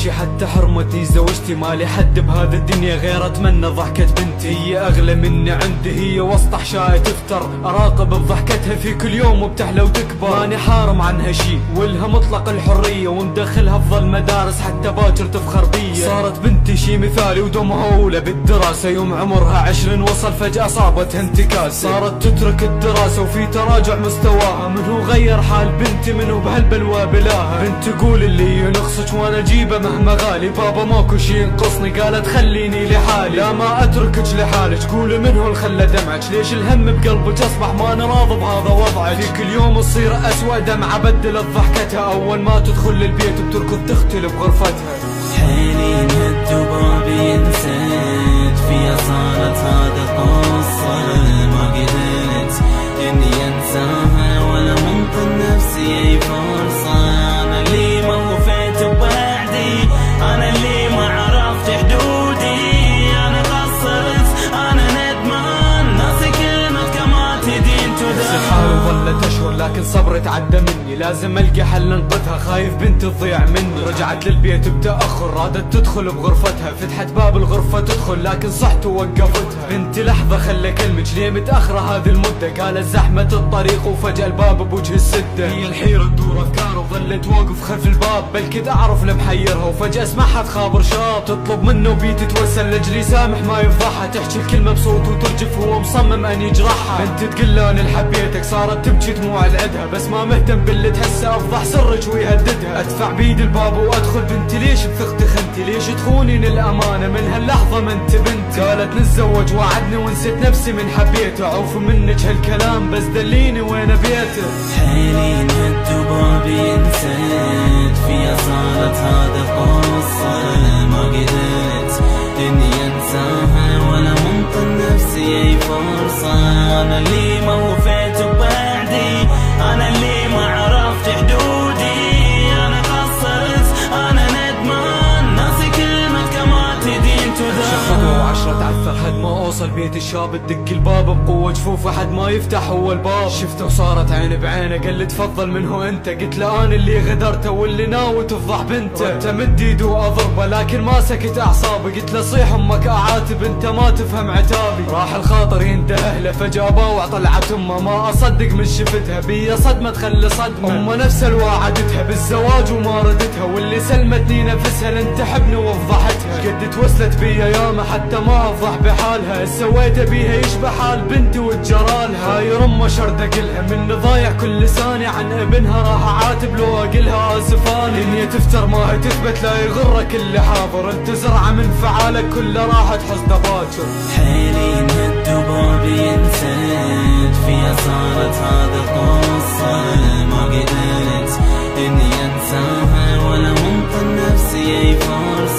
شي حتى حرمتي زوجتي، مالي حد بهذا الدنيا غير اتمنى ضحكة بنتي. هي اغلى مني عندي، هي وسط احشائي تفتر، اراقب بضحكتها في كل يوم وبتحلى وتكبر. ماني حارم عنها شي والها مطلق الحرية، ومدخلها افضل مدارس حتى باكر تفخر بيا. صارت بنتي شي مثالي ودمها اولى بالدراسة، يوم عمرها 20 وصل فجأة صابتها انتكاسة. صارت تترك الدراسة وفي تراجع مستواها، منو غير حال بنتي منو بهالبلوى بلاها. بنت تقول اللي ينقصك وانا اجيبه مهما غالي، بابا ماكو شي ينقصني قالت خليني لحالي. لا ما اتركك لحالك، قولي منو اللي خلى دمعك، ليش الهم بقلبك اصبح ما انا راضي بهذا وضعك. في كل يوم تصير اسوأ دمعة بدلت ضحكتها، اول ما تدخل البيت بتركض تختل بغرفتها. حيلي انهد وبابي انسيت فيها صارت هذا قصة، ما قدرت اني انساها ولا منطن نفسي اي فرصة. انا اللي ما وفيت بوعدي، انا اللي ما عرفت حدودي، انا قصرت انا ندمان، ناسي كلمة كما تدين تدان. حاول ظلت اشهر لكن صبري تعدى مني، لازم القى حل انقذها، خايف بنتي تضيع مني. رجعت للبيت بتاخر، رادت تدخل بغرفتها، فتحت باب الغرفة تدخل لكن صحت ووقفتها. بنتي لحظة خلى كلمك ليه متاخرة هذه المدة، قالت زحمة الطريق وفجأة الباب بوجه السدة. هي الحيرة تدور افكار وظلت واقف خلف الباب، بل كنت اعرف لمحيرها وفجأة اسمعها تخابر شاب، تطلب منه بي تتوسل لاجلي يسامح ما يفضحها، تحكي الكلمة بصوت وترجف وهو مصمم ان يجرحها. بنت تقول له انا اللي حبيتك، صارت تبكي دموع العدها، بس ما مهتم باللي تحسه افضح سرك ويهددها. ادفع بيد الباب وادخل، بنتي ليش بثقتي خنتي، ليش تخونين الامانة من هاللحظة ما انت بنتي. قالت نتزوج وعدني ونسيت نفسي من حبيته، عوف منك هالكلام بس دليني وين بيته. حيلي انهد وبابي انسيت فيها صارت هذا قصة، ما قدرت اني انساها ولا منطن نفسي اي فرصة. انا اللي ما وفيت بوعدي، انا اللي ما عرفت حدودي، انا قصرت انا ندمان، ناسي كلمة كما تدين تدان. خطوة وعشرة تعثر حد ما اوصل بيت الشاب، تدق الباب بقوة جفوف حد ما يفتح هو الباب. شفته وصارت عين بعينه، قال لي تفضل من هو انت، قلت له انا اللي غدرته واللي ناوي تفضح بنته. انت مد ايده واضربه لكن ما سكت اعصابي، قلت له صيح امك اعاتب انت ما تفهم عتابي. راح الخاطر ينتهى له فجأة باوع طلعت امه، ما اصدق من شفتها بيا صدمة تخلي صدمة. امه نفسها اللي وعدتها بالزواج وما ردتها، واللي سلمتني نفسها لن تحبني وفضحتها. قد توسلت بيا ياما حتى ما افضح بحالها، سويته بيها يشبه حال بنتي وتجرالها. هاي رمى شرد اقلها من ضايع كل لساني، عن ابنها راح اعاتب لو اقلها اسفاني. دنيا تفتر ما هي تثبت، لا يغرك اللي حاضر، انت زرعة من فعالك كله راح تحس باكر. حيلي انهد وبابي انسيت فيها صارت هذا قصة، ما قدرت اني انساها ولا منطن نفسي اي فرصة.